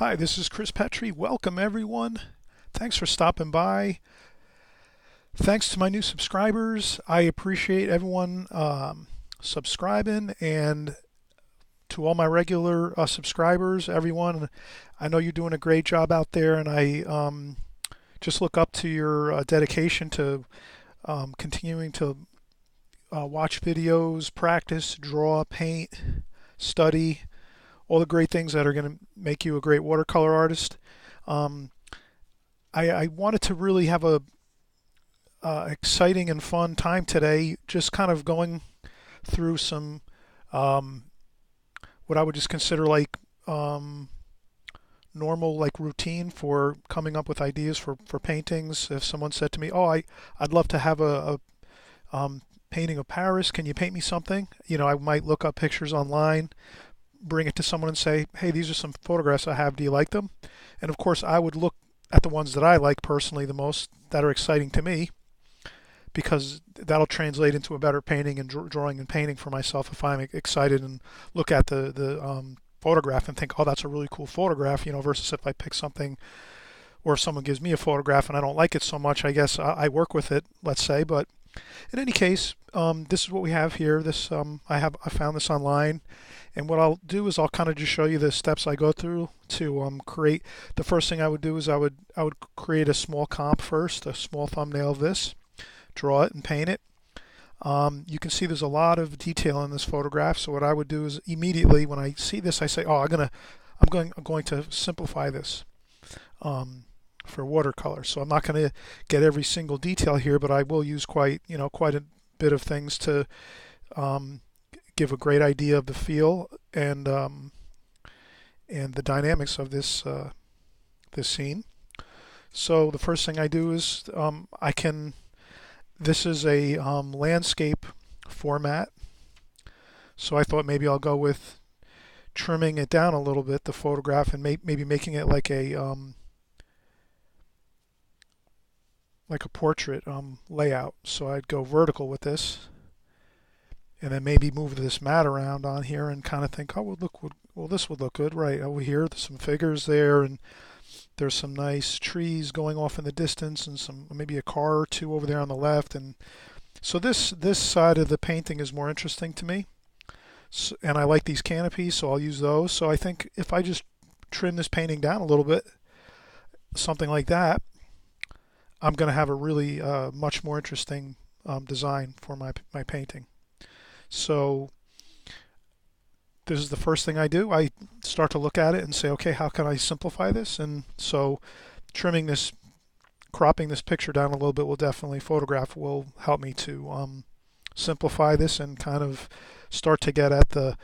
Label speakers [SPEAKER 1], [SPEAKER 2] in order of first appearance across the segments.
[SPEAKER 1] Hi, this is Petri. Welcome, everyone. Thanks for stopping by. Thanks to my new subscribers. I appreciate everyone subscribing, and to all my regular subscribers, everyone, I know you're doing a great job out there, and I just look up to your dedication to continuing to watch videos, practice, draw, paint, study, all the great things that are going to make you a great watercolor artist. Um, I wanted to really have a exciting and fun time today, just kind of going through some um, what I would just consider like normal like routine for coming up with ideas for paintings. If someone said to me, "Oh, I'd love to have a painting of Paris. Can you paint me something?" I might look up pictures online, bring it to someone and say, "Hey, these are some photographs I have. Do you like them?" And of course, I would look at the ones that I like personally the most, that are exciting to me, because that'll translate into a better painting and drawing and painting for myself if I'm excited and look at the photograph and think, "Oh, that's a really cool photograph," versus if I pick something or if someone gives me a photograph and I don't like it so much. I guess I work with it, let's say. But in any case, this is what we have here. I found this online, and what I'll do is I'll kind of just show you the steps I go through to create. The first thing I would do is I would create a small comp first, a small thumbnail of this, draw it and paint it. You can see there's a lot of detail in this photograph. So what I would do is immediately when I see this, I say, "Oh, I'm going to simplify this." For watercolor. So I'm not going to get every single detail here, but I will use quite a bit of things to um, give a great idea of the feel and the dynamics of this scene. So the first thing I do is this is a landscape format. So I thought maybe I'll go with trimming it down a little bit, the photograph, and maybe making it like a portrait layout. So I'd go vertical with this, and then maybe move this mat around on here and kind of think, "Oh, well, this would look good right over here." There's some figures there, and there's some nice trees going off in the distance, and maybe a car or two over there on the left. And so this side of the painting is more interesting to me, and I like these canopies, so I'll use those. So I think if I just trim this painting down a little bit, something like that, I'm going to have a really much more interesting design for my painting. So this is the first thing I do. I start to look at it and say, "Okay, how can I simplify this?" And so cropping this picture down a little bit will help me to simplify this and kind of start to get at the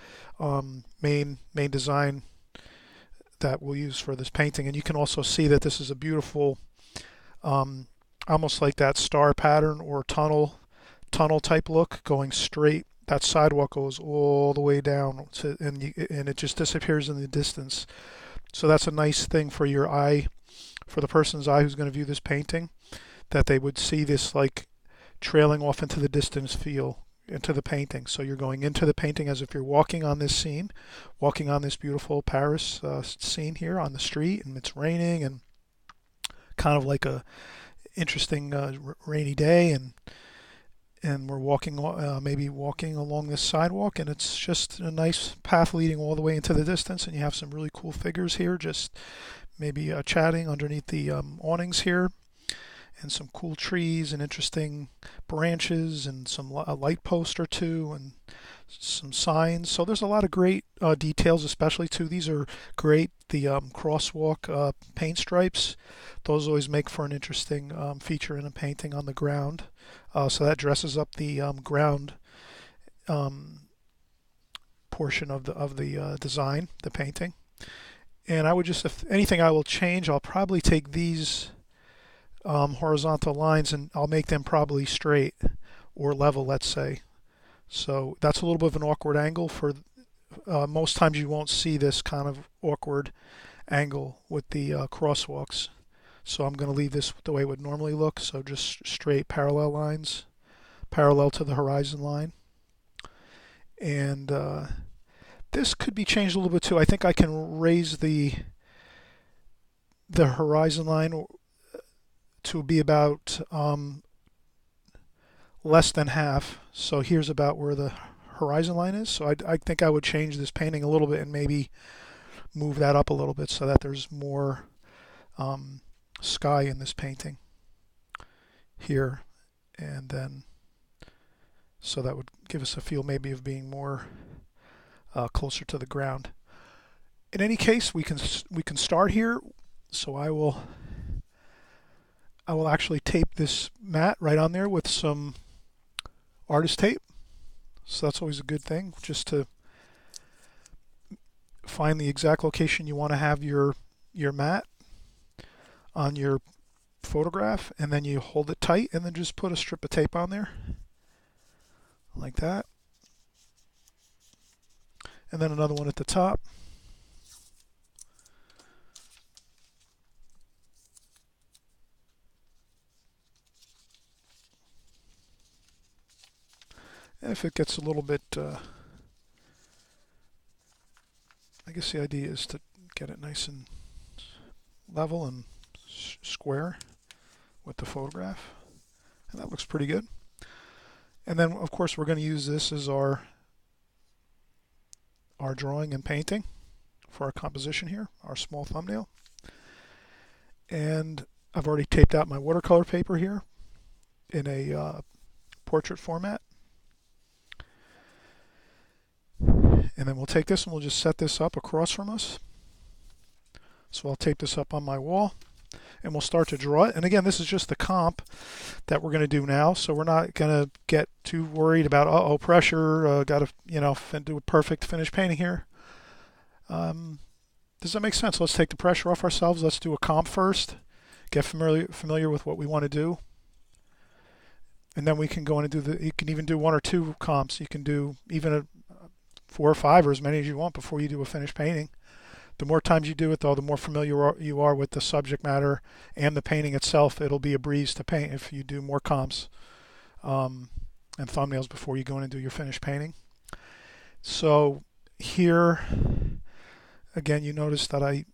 [SPEAKER 1] main design that we'll use for this painting. And you can also see that this is a beautiful, almost like that star pattern or tunnel type look going straight. That sidewalk goes all the way down and it just disappears in the distance. So that's a nice thing for your eye, for the person's eye who's going to view this painting, that they would see this like trailing off into the distance feel into the painting. So you're going into the painting as if you're walking on this scene, walking on this beautiful Paris scene here on the street, and it's raining and kind of like a interesting rainy day, and we're maybe walking along this sidewalk, and it's just a nice path leading all the way into the distance, and you have some really cool figures here, just maybe chatting underneath the awnings here, and some cool trees and interesting branches, and a light post or two, and some signs. So there's a lot of great details, especially too. These are great. The crosswalk paint stripes, those always make for an interesting feature in a painting on the ground. So that dresses up the ground portion of the design, the painting. And I would just, if anything, I will change. I'll probably take these horizontal lines and I'll make them probably straight or level, let's say. So that's a little bit of an awkward angle for most times you won't see this kind of awkward angle with the crosswalks. So I'm going to leave this the way it would normally look. So just straight parallel lines, parallel to the horizon line. And this could be changed a little bit too. I think I can raise the the horizon line to be about less than half. So here's about where the horizon line is. So I think I would change this painting a little bit and maybe move that up a little bit so that there's more sky in this painting here. And then, so that would give us a feel maybe of being more closer to the ground. In any case, we can start here. So I will actually tape this mat right on there with some artist tape. So that's always a good thing, just to find the exact location you want to have your mat on your photograph, and then you hold it tight and then just put a strip of tape on there like that, and then another one at the top. And if it gets a little bit I guess the idea is to get it nice and level and square with the photograph, and that looks pretty good. And then of course we're going to use this as our drawing and painting for our composition here, our small thumbnail. And I've already taped out my watercolor paper here in a portrait format. And then we'll take this and we'll just set this up across from us. So I'll tape this up on my wall and we'll start to draw it. And again, this is just the comp that we're going to do now. So we're not going to get too worried about, uh-oh, pressure, got to, do a perfect finished painting here. Does that make sense? Let's take the pressure off ourselves. Let's do a comp first. Get familiar with what we want to do. And then we can go in and you can even do 1 or 2 comps. You can do even 4 or 5 or as many as you want before you do a finished painting. The more times you do it, though, the more familiar you are with the subject matter and the painting itself. It'll be a breeze to paint if you do more comps and thumbnails before you go in and do your finished painting. So here, again, you notice that I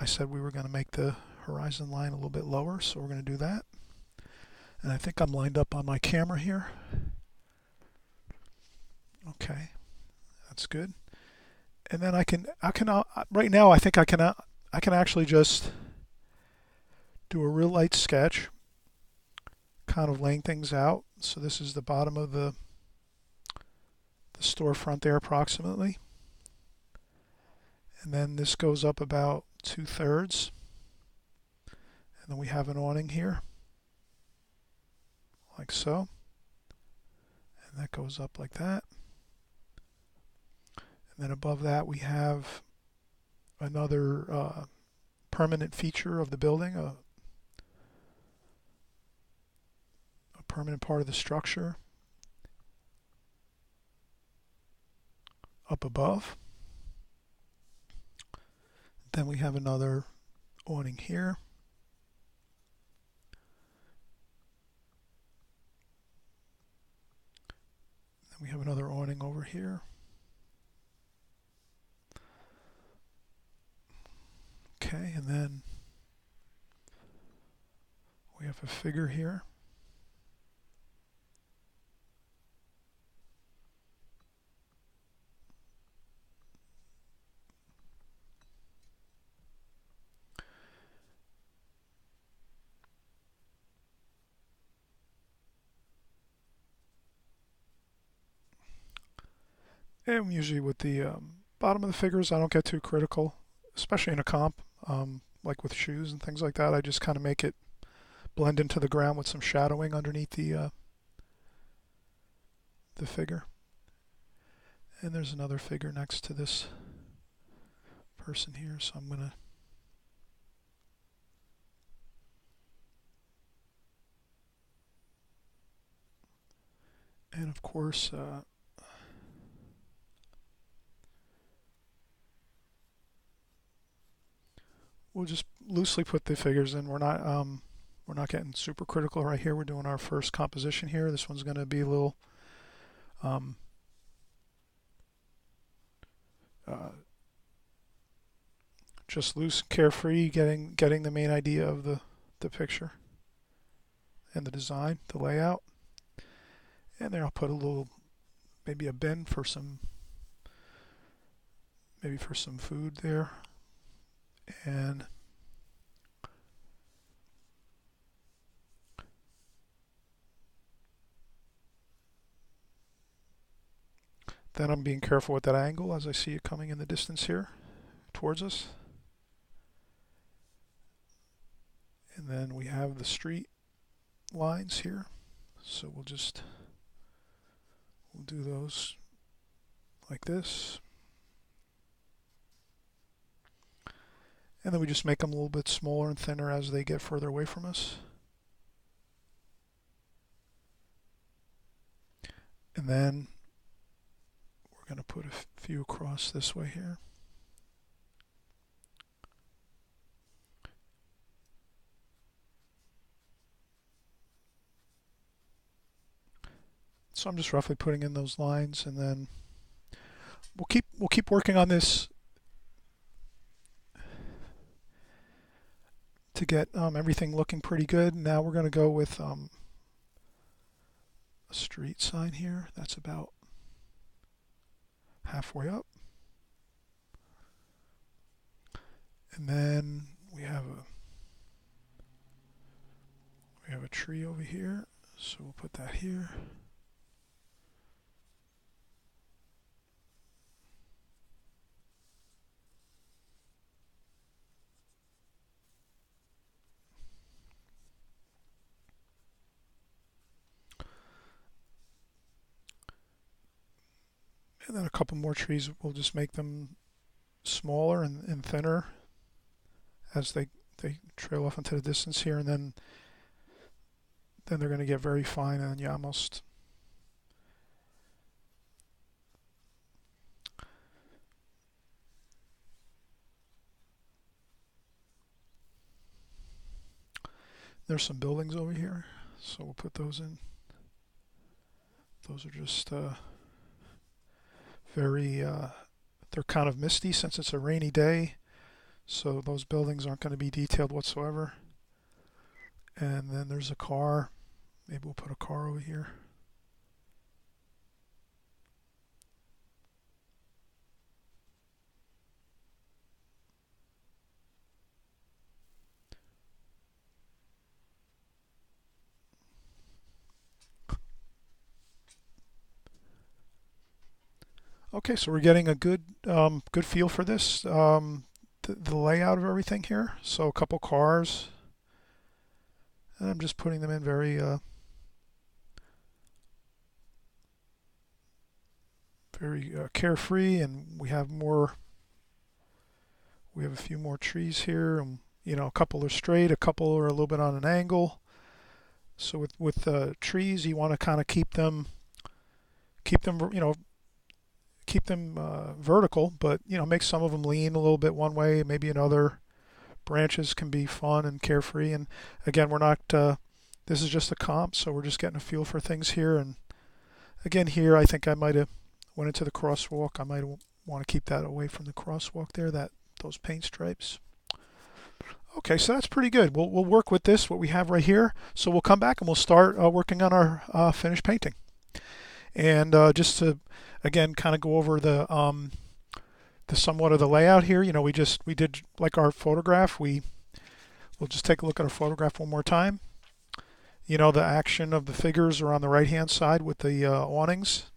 [SPEAKER 1] said we were going to make the horizon line a little bit lower, so we're going to do that. And I think I'm lined up on my camera here. Okay, that's good. And then I can right now I think I can actually just do a real light sketch, kind of laying things out. So this is the bottom of the storefront there approximately. And then this goes up about 2/3. And then we have an awning here, like so. And that goes up like that. And then above that we have another permanent feature of the building, a permanent part of the structure up above. Then we have another awning here. Then we have another awning over here. Okay, and then we have a figure here. And usually with the bottom of the figures, I don't get too critical, especially in a comp, like with shoes and things like that. I just kind of make it blend into the ground with some shadowing underneath the figure. And there's another figure next to this person here, so I'm gonna and of course we'll just loosely put the figures in. We're not getting super critical right here. We're doing our first composition here. This one's going to be a little just loose, carefree, getting the main idea of the picture and the design, the layout. And then I'll put a little, maybe a bin for some, maybe for some food there. And then I'm being careful with that angle as I see it coming in the distance here towards us. And then we have the street lines here. So we'll do those like this. And then we just make them a little bit smaller and thinner as they get further away from us. And then we're going to put a few across this way here. So I'm just roughly putting in those lines, and then we'll keep working on this to get everything looking pretty good. Now we're going to go with a street sign here. That's about halfway up. And then we have a tree over here, so we'll put that here. And then a couple more trees, we'll just make them smaller and thinner as they trail off into the distance here, and then they're going to get very fine, and you almost there's some buildings over here, so we'll put those in. Those are just they're kind of misty since it's a rainy day, so those buildings aren't going to be detailed whatsoever. And then there's a car. Maybe we'll put a car over here. Okay, so we're getting a good feel for this, the layout of everything here. So a couple cars, and I'm just putting them in very carefree. And we have a few more trees here, and a couple are straight, a couple are a little bit on an angle. So with trees, you want to kind of keep them vertical, but make some of them lean a little bit one way, maybe another. Branches can be fun and carefree. And again, we're not this is just a comp, so we're just getting a feel for things here. And again, here I think I might have went into the crosswalk. I might want to keep that away from the crosswalk there, those paint stripes. Okay, so that's pretty good. We'll work with this, what we have right here. So we'll come back and we'll start working on our finished painting. And just to again kind of go over the somewhat of the layout here. We did like our photograph. We'll just take a look at our photograph one more time. The action of the figures are on the right hand side with the awnings,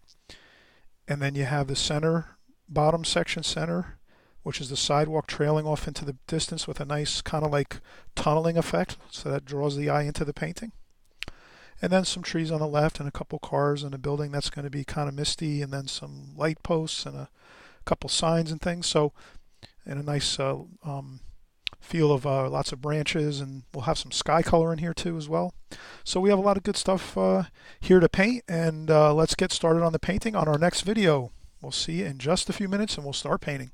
[SPEAKER 1] and then you have the bottom section center, which is the sidewalk trailing off into the distance with a nice kind of like tunneling effect, so that draws the eye into the painting. And then some trees on the left and a couple cars and a building that's going to be kind of misty, and then some light posts and a couple signs and things. So, and a nice feel of lots of branches, and we'll have some sky color in here too as well. So we have a lot of good stuff here to paint, and let's get started on the painting on our next video. We'll see you in just a few minutes and we'll start painting.